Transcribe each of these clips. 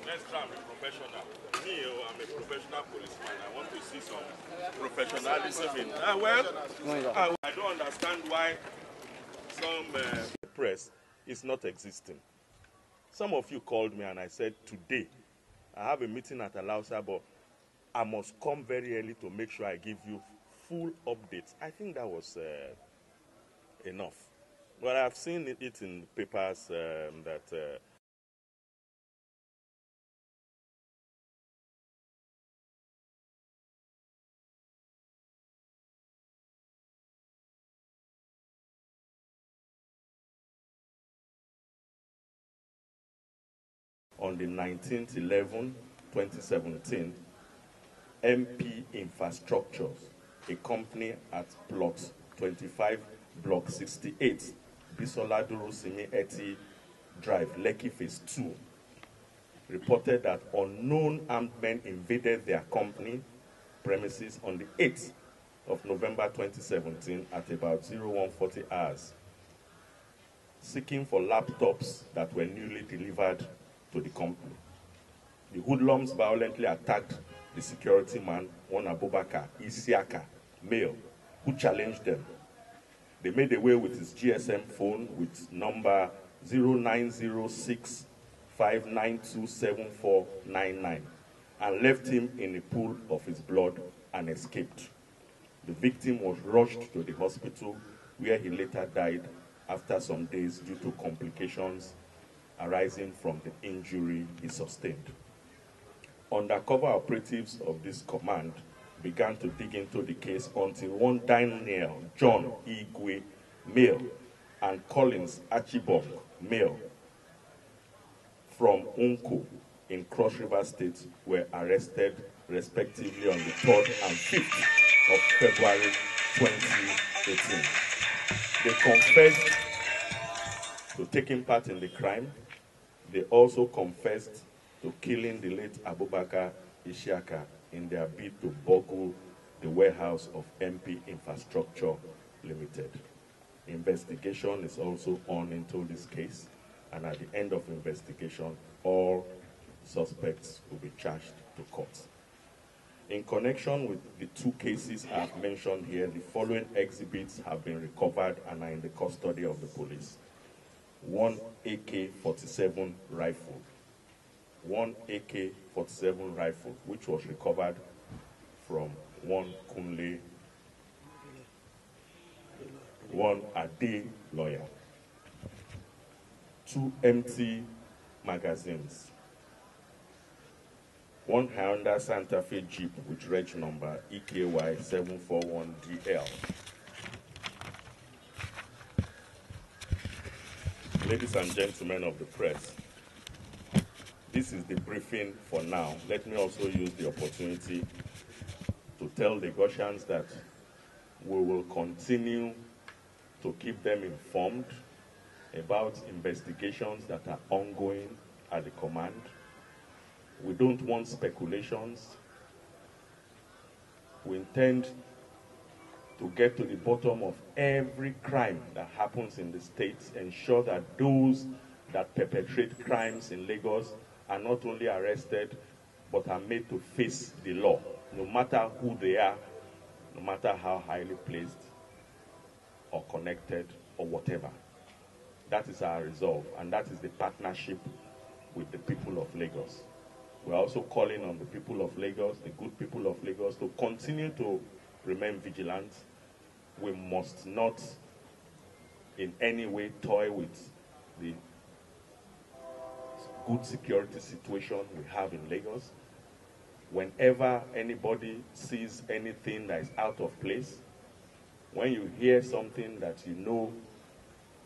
Next time, I'm a professional. Me, I'm a professional policeman. I want to see some professionalism in. I don't understand why some press is not existing. Some of you called me and I said, today, I have a meeting at Alausa, but I must come very early to make sure I give you full updates. I think that was enough. But I've seen it in papers that on the 19th, 2017, MP Infrastructures, a company at plot 25, block 68, Bisola Durosimi Eti Drive, Lekki Phase 2, reported that unknown armed men invaded their company premises on the 8th of November 2017 at about 0140 hours, seeking for laptops that were newly delivered to the company. The hoodlums violently attacked the security man, one Abubakar Isiaka, male, who challenged them. They made away with his GSM phone with number 0906-592-7499 and left him in a pool of his blood and escaped. The victim was rushed to the hospital where he later died after some days due to complications arising from the injury he sustained. Undercover operatives of this command began to dig into the case until one Daniel John Igwe, male, and Collins Achibong, male, from Unko in Cross River State were arrested respectively on the 3rd and 5th of February 2018. They confessed to taking part in the crime. They also confessed to killing the late Abubakar Isiaka in their bid to burgle the warehouse of MP Infrastructure Limited. Investigation is also on into this case, and at the end of investigation, all suspects will be charged to court. In connection with the two cases I have mentioned here, the following exhibits have been recovered and are in the custody of the police. One AK-47 rifle. One AK-47 rifle, which was recovered from one Kunle, one Ade lawyer. Two empty magazines. One Honda Santa Fe Jeep with reg number EKY741DL. Ladies and gentlemen of the press, this is the briefing for now. Let me also use the opportunity to tell the Gaussians that we will continue to keep them informed about investigations that are ongoing at the command. We don't want speculations. We intend to get to the bottom of every crime that happens in the states, ensure that those that perpetrate crimes in Lagos are not only arrested, but are made to face the law, no matter who they are, no matter how highly placed or connected or whatever. That is our resolve, and that is the partnership with the people of Lagos. We're also calling on the people of Lagos, the good people of Lagos, to continue to remain vigilant. We must not in any way toy with the good security situation we have in Lagos. Whenever anybody sees anything that is out of place, when you hear something that you know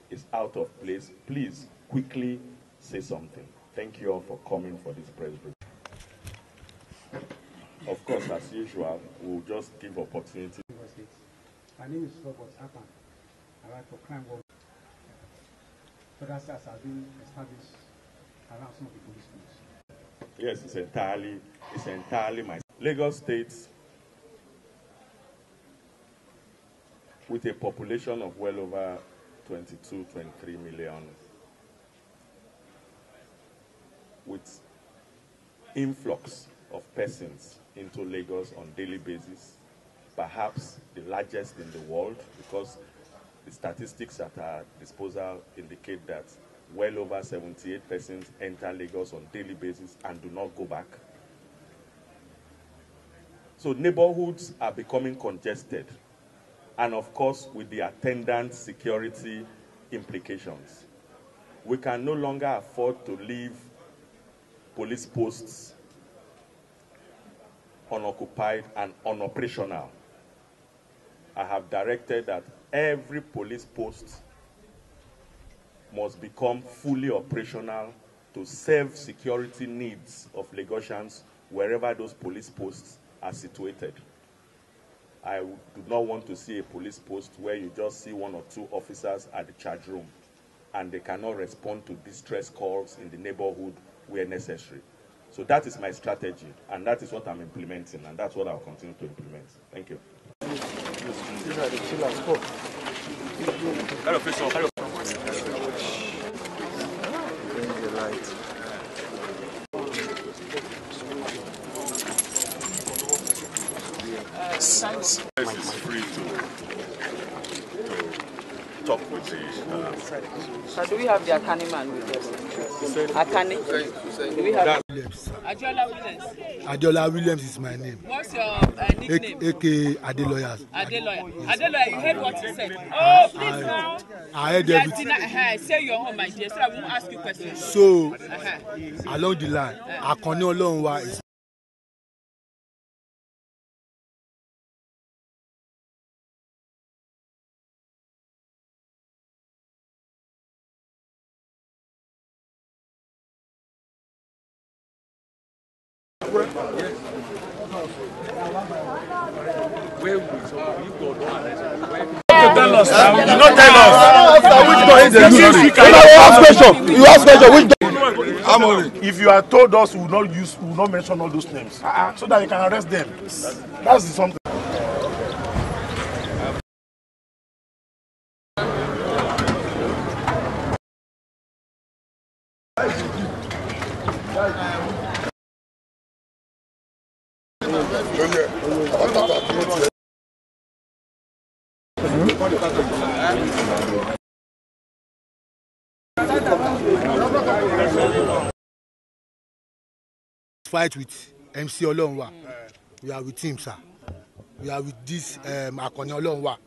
is out of place, please quickly say something. Thank you all for coming for this press briefing. Of course, as usual, we'll just give opportunity. My name is Alhaji Akani. I write for crime work. Further steps have been established around some of the police force. Yes, it's entirely my Lagos State, with a population of well over 22, 23 million, with influx of persons into Lagos on a daily basis, perhaps the largest in the world, because the statistics at our disposal indicate that well over 78 persons enter Lagos on a daily basis and do not go back. So neighborhoods are becoming congested, and of course with the attendant security implications. We can no longer afford to leave police posts unoccupied and unoperational. I have directed that every police post must become fully operational to serve security needs of Lagosians wherever those police posts are situated. I do not want to see a police post where you just see one or two officers at the charge room and they cannot respond to distress calls in the neighborhood where necessary. So that is my strategy, and that is what I'm implementing, and that's what I'll continue to implement. Thank you. It's free to talk with the... So do we have the Akani man with us? Akani? Do we have... Adiola Williams. Adiola Williams is my name. What's your nickname? A.K. Adeloya. Adeloya, you heard what he said. Oh, please now. I heard everything. Say your own, my dear, so I won't ask you questions. So, along the line, Akani Olorunwa is... Tell us now. You not tell us. You ask question. If you are told us, we will not mention all those names, so that you can arrest them. That's something. Fight with MC Olorunwa. We are with him, sir. We are with this Akani Olorunwa.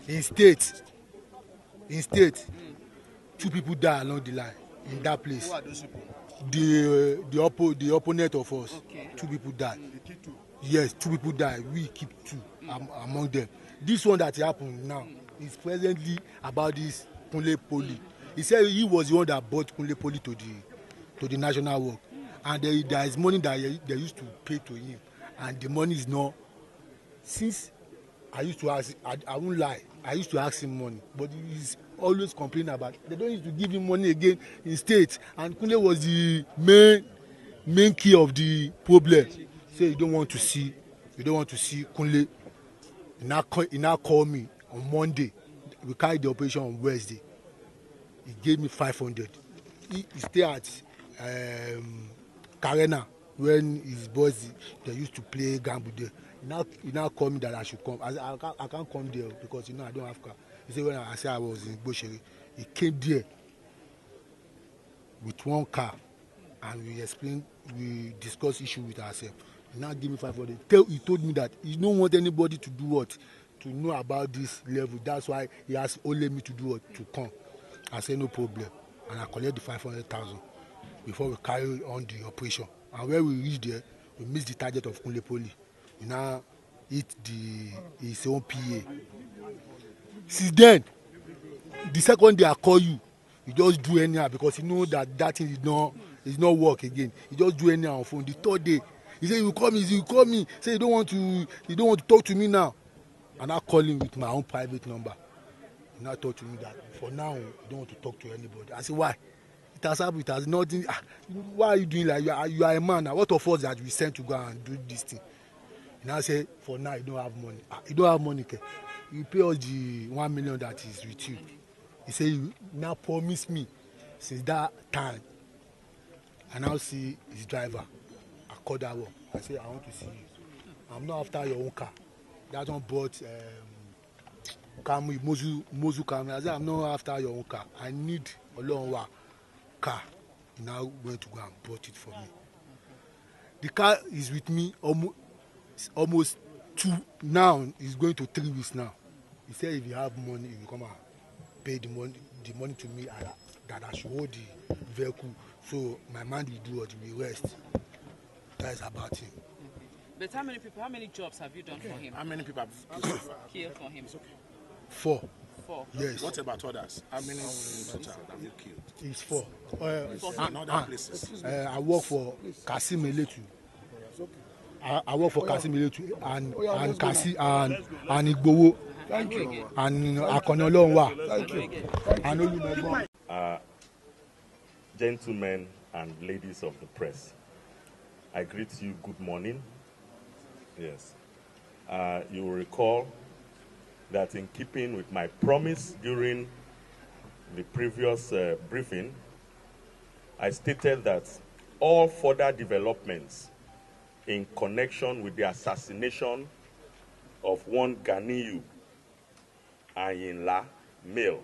In state, 2 people die along the line in that place. Who are those people? The opponent of us. Okay. 2 people died. Yes, 2 people died. We keep 2 among them. This one that happened now is presently about this Kunle Poli. He said he was the one that brought Kunle Poli to the national work, and there is money that they used to pay to him, and the money is not. Since I used to ask, I won't lie, I used to ask him money, but he's always complaining about they don't used to give him money again in state, and Kunle was the main key of the problem. So you don't want to see Kunle. He now called me on Monday. We carried the operation on Wednesday. He gave me 500. He stayed at Karena when his boys they used to play gamble there. He now called me that I should come. I can't come there because I don't have car. He said when I said I was in Boshere, he came there with 1 car and we discuss issue with ourselves. He now give me 500. He told me that he don't want anybody to do what, to know about this level. That's why he has only me to do what, to come. I said no problem, and I collect the 500,000 before we carry on the operation. And when we reach there, we miss the target of Kunle Poli. We now hit his own PA. Since then, the second day I call you, you just do anyhow because you know that thing is not work again. You just do anyhow on phone. The third day, he say you call me. Say you don't want to talk to me now. And I call him with my own private number. He now talk to me that for now you don't want to talk to anybody. I say why? It has happened. It has nothing. Why are you doing like you are a man now? What of us that we sent to go and do this thing? He now say for now you don't have money. You don't have money. Okay? You pay us the 1 million that is with you. He say you now promise me since that time. I now see his driver. I call that one. I say I want to see you. I'm not after your own car. That one bought Camry, Mozu Camry. I say I'm not after your own car. I need Olorunwa car. He now went to go and bought it for me. The car is with me almost 2 now. It's going to 3 weeks now. He said if you have money, you will come and pay the money to me that I should hold the vehicle. So my man will do what we rest. That is about him. But how many jobs have you done for him? How many people have killed for him? 4. 4. Yes. What about others? How many total have you killed? It's 4. In other places. I work for Kasim Eletu. I work for Kasim Eletu and Kasi and Igbowo. Thank you. And Akani Olorunwa. Thank you. I know you know. Gentlemen and ladies of the press, I greet you good morning. Yes. You will recall that in keeping with my promise during the previous briefing, I stated that all further developments in connection with the assassination of one Ganiyu Ayinla, male,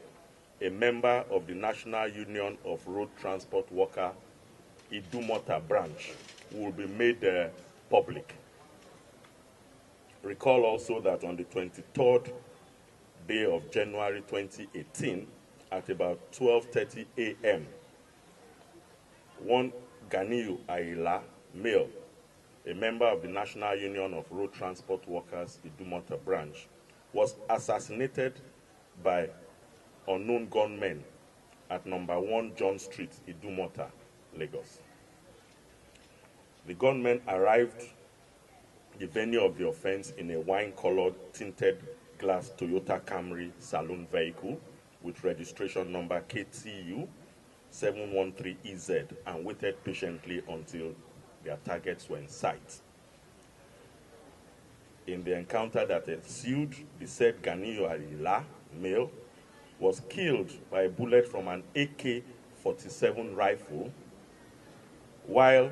a member of the National Union of Road Transport Workers, Idumota branch, will be made public. Recall also that on the 23rd day of January 2018, at about 12:30 a.m., one Ganiyu Ayinla, male, a member of the National Union of Road Transport Workers, Idumota branch, was assassinated by unknown gunmen at number 1 John Street, Idumota, Lagos. The gunmen arrived the venue of the offense in a wine-colored tinted glass Toyota Camry saloon vehicle with registration number KTU 713EZ and waited patiently until their targets were in sight. In the encounter that ensued, the said Ganiyu Ayinla, male, was killed by a bullet from an AK-47 rifle, while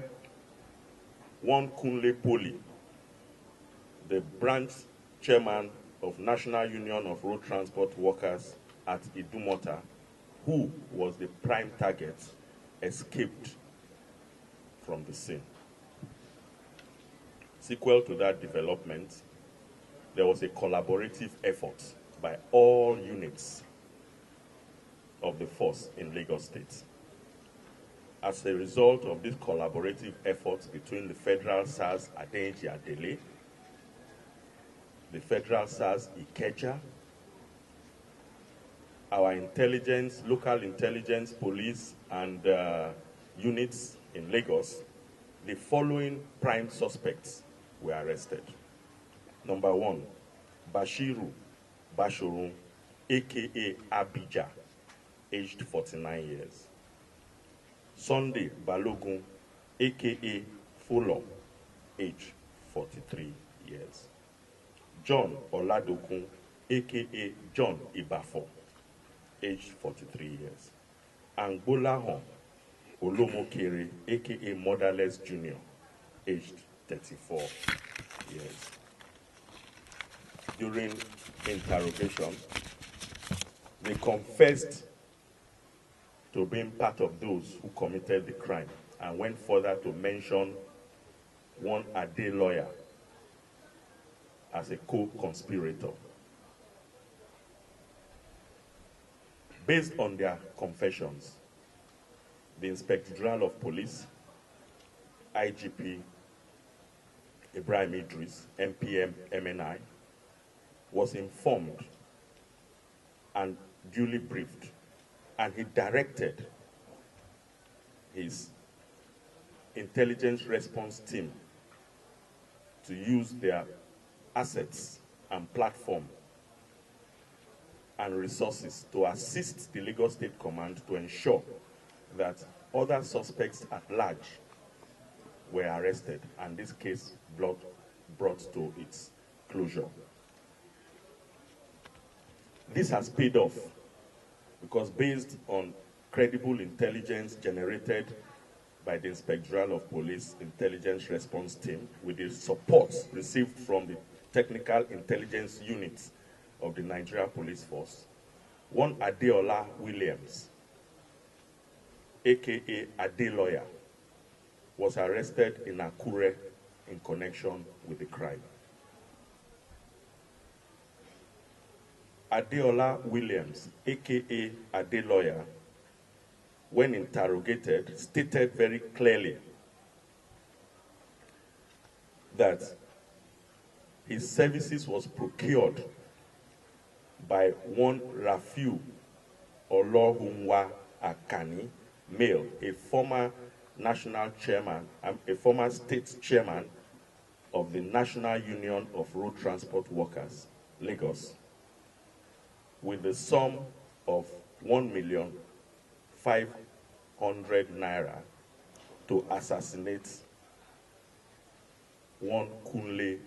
one Kunle Poli, the branch chairman of National Union of Road Transport Workers at Idumota, who was the prime target, escaped from the scene. Sequel to that development, there was a collaborative effort by all units of the force in Lagos State. As a result of this collaborative efforts between the Federal SARS Adeniji Adele, the Federal SARS Ikeja, our intelligence, local intelligence, police, and units in Lagos, the following prime suspects were arrested. Number 1, Bashiru Bashorun, aka Abija, aged 49 years. Sunday Balogun, aka Fulo, aged 43 years. John Oladokun, aka John Ibafo, aged 43 years. And Bolahon Olomokere, aka Motherless Junior, aged 34 years. During interrogation, they confessed to being part of those who committed the crime and went further to mention one Ade lawyer as a co-conspirator. Based on their confessions, the Inspector General of Police, IGP Ibrahim Idris, MPM MNI, was informed and duly briefed, and he directed his intelligence response team to use their assets and platform and resources to assist the Lagos State Command to ensure that other suspects at large were arrested, and this case brought to its closure. This has paid off because, based on credible intelligence generated by the Inspector General of Police Intelligence Response Team, with the support received from the Technical Intelligence Unit of the Nigeria Police Force, one Adeola Williams, aka Ade Lawyer, was arrested in Akure in connection with the crime. Adeola Williams, aka Ade Lawyer, when interrogated, stated very clearly that his services was procured by one Rafiu Olorunwa Akani, male, a former national chairman, a former state chairman of the National Union of Road Transport Workers, Lagos, with the sum of 1,500,000 naira to assassinate one Kunle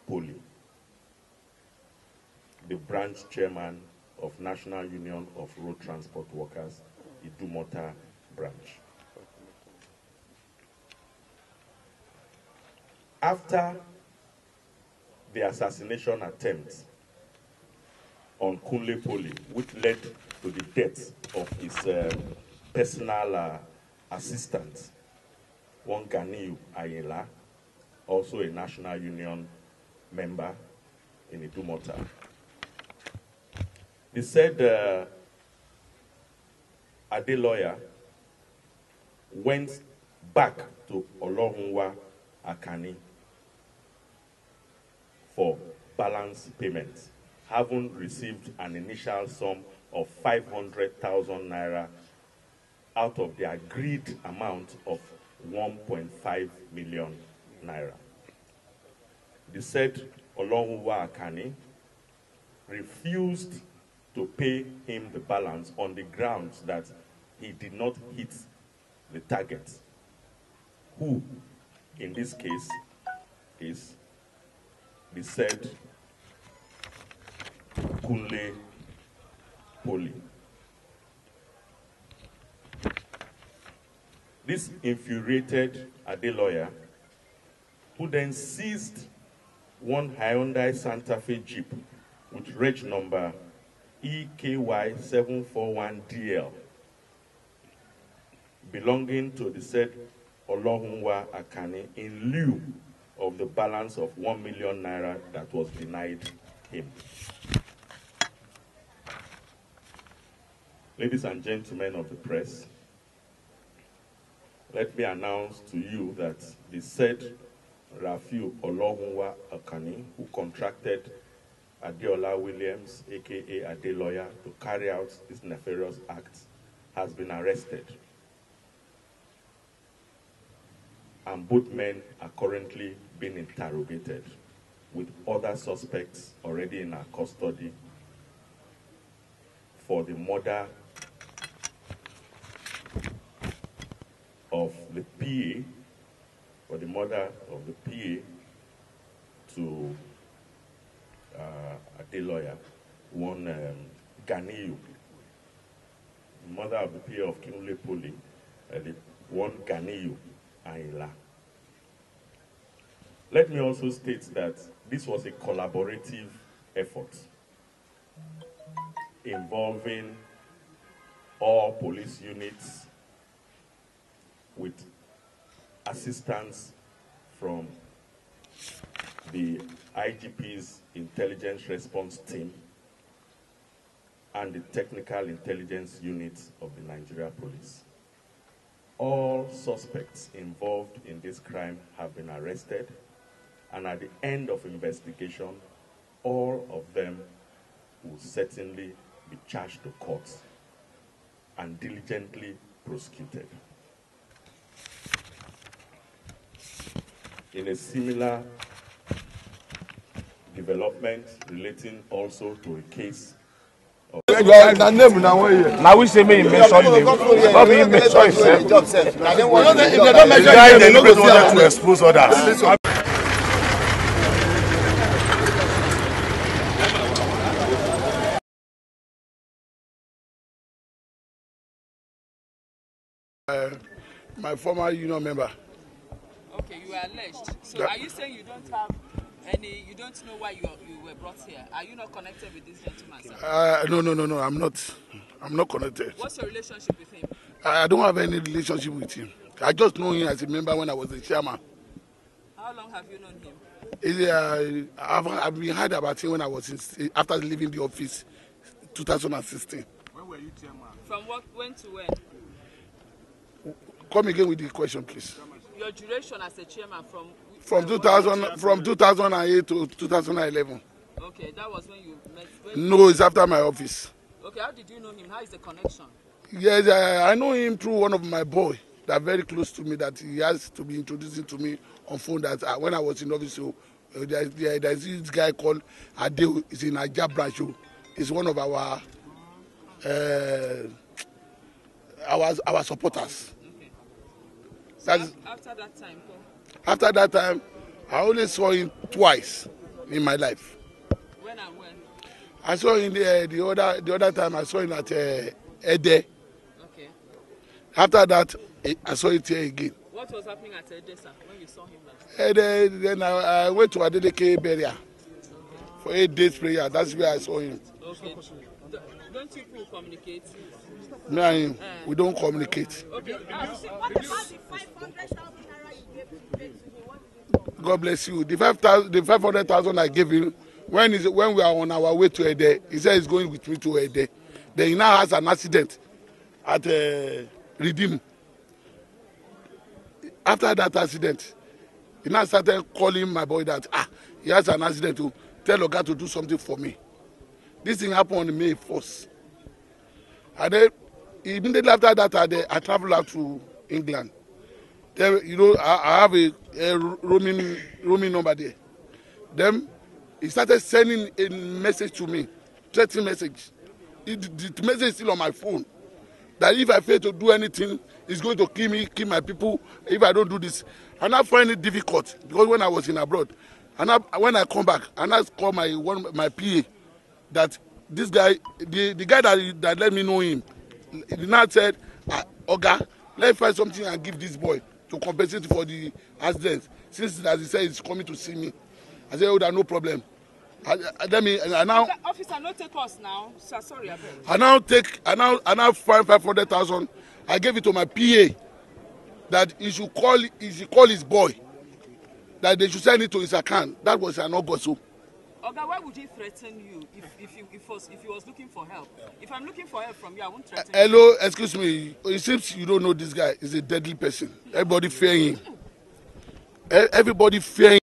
Poli, the branch chairman of National Union of Road Transport Workers, Idumota branch. After the assassination attempt on Kunle Poli, which led to the death of his personal assistant, one Ganiyu Ayela, also a National Union member in Idumota. He said Ade Lawyer went back to Olorunwa Akani for balance payment, having received an initial sum of 500,000 naira out of the agreed amount of 1.5 million naira. The said Olorunwa Akani refused to pay him the balance on the grounds that he did not hit the target, who, in this case, is the said Kunle Poli. This infuriated Ade Lawyer, who then seized one Hyundai Santa Fe Jeep with reg number EKY 741DL, belonging to the said Olorunwa Akani, in lieu of the balance of 1 million naira that was denied him. Ladies and gentlemen of the press, let me announce to you that the said Rafiu Olorunwa Akani, who contracted Adeola Williams, aka Ade Lawyer, to carry out this nefarious act, has been arrested. And both men are currently being interrogated, with other suspects already in our custody for the murder of the PA, to Ade Lawyer, one Ganiyu, the mother of the PA of Kunle Poli, one Ganiyu Ayela. Let me also state that this was a collaborative effort involving all police units with assistance from the IGP's intelligence response team and the technical intelligence units of the Nigeria Police. All suspects involved in this crime have been arrested, and at the end of investigation, all of them will certainly be charged to court and diligently prosecuted. In a similar development relating also to a case of now we say me mention name, not be mention himself. If they don't mention him, they no go see to expose others. My former union member. Okay, you are alleged. So are you saying you don't have any, you don't know why you were brought here? Are you not connected with this gentleman, sir? No, I'm not connected. What's your relationship with him? I don't have any relationship with him. I just know him as a member when I was the chairman. How long have you known him? I've been heard about him when I was after leaving the office, 2016. When were you chairman? From what, when to when? Come again with the question, please. Your duration as a chairman from 2008 to 2011. Okay, that was when you met. No, it's after my office. Okay, how did you know him? How is the connection? Yes, I know him through one of my boys that are very close to me, that he has to be introducing to me on phone. That when I was in office, so there's this guy called Adeo. He's in Ajah branch. He's one of our supporters. Okay. So after that time, I only saw him twice in my life. When and when? I saw him the other time. I saw him at Ede. Okay. After that, I saw it here again. What was happening at Ede, sir, when you saw him last? Ede, then I went to Adeleke burial for 8 days prayer. That's where I saw him. Okay. Don't you people communicate? Me and him, we don't communicate. Okay. What about the 500,000 naira you gave to him? God bless you. The 500,000 I gave him when we are on our way to Ede, he said he's going with me to Ede. Then he now has an accident at Redeem. After that accident, he now started calling my boy that he has an accident to tell Oga to do something for me. This thing happened on May 1st. And then immediately after that, I traveled out to England. Then, I have a roaming number there. Then he started sending a message to me, threatening message. The message is still on my phone. That if I fail to do anything, he's going to kill me, kill my people. If I don't do this, and I find it difficult because when I was in abroad, and when I come back, and I call my PA, that this guy, the guy that let me know him, he now said, Oga, let's find something and give this boy to compensate for the accident. Since, as he said, he's coming to see me. I said, oh, there's no problem. I now officer, not take us now. Sorry, I now find 500,000. I gave it to my PA that he should call his boy, that they should send it to his account. That was an August. So. Oga, why would he threaten you if he was looking for help? If I'm looking for help from you, I won't threaten you. Hello, excuse me. It seems you don't know this guy. He's a deadly person. Everybody fear him. Everybody fear him.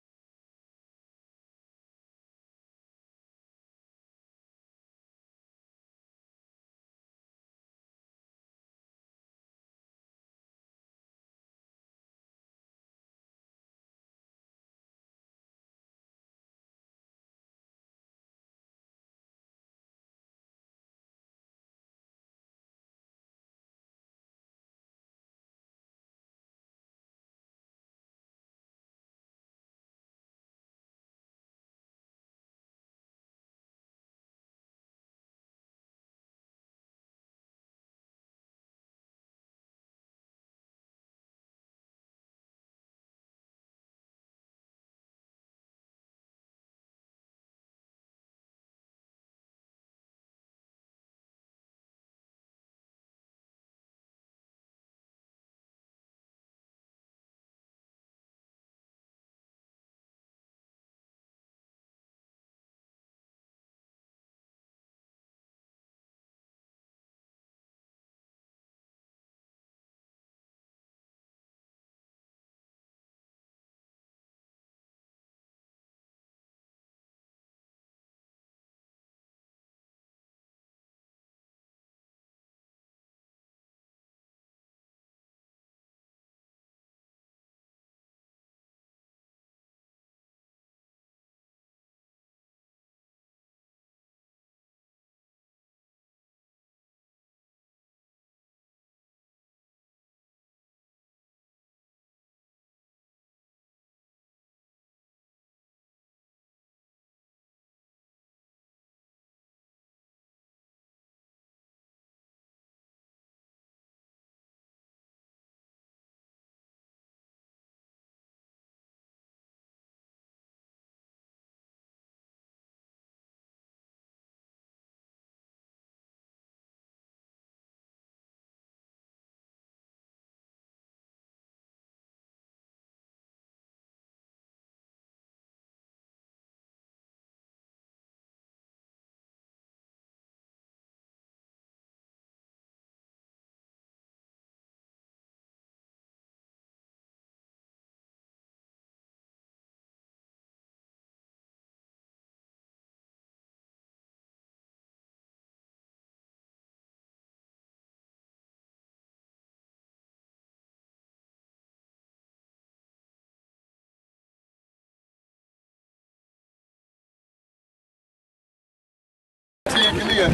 here. Are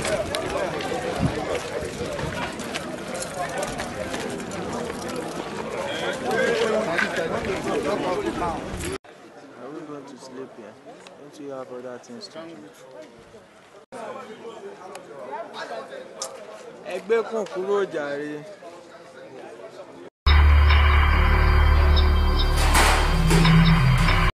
we going to sleep here? Don't you have other things to do? Ẹgbẹ́ kún kúrò jàre.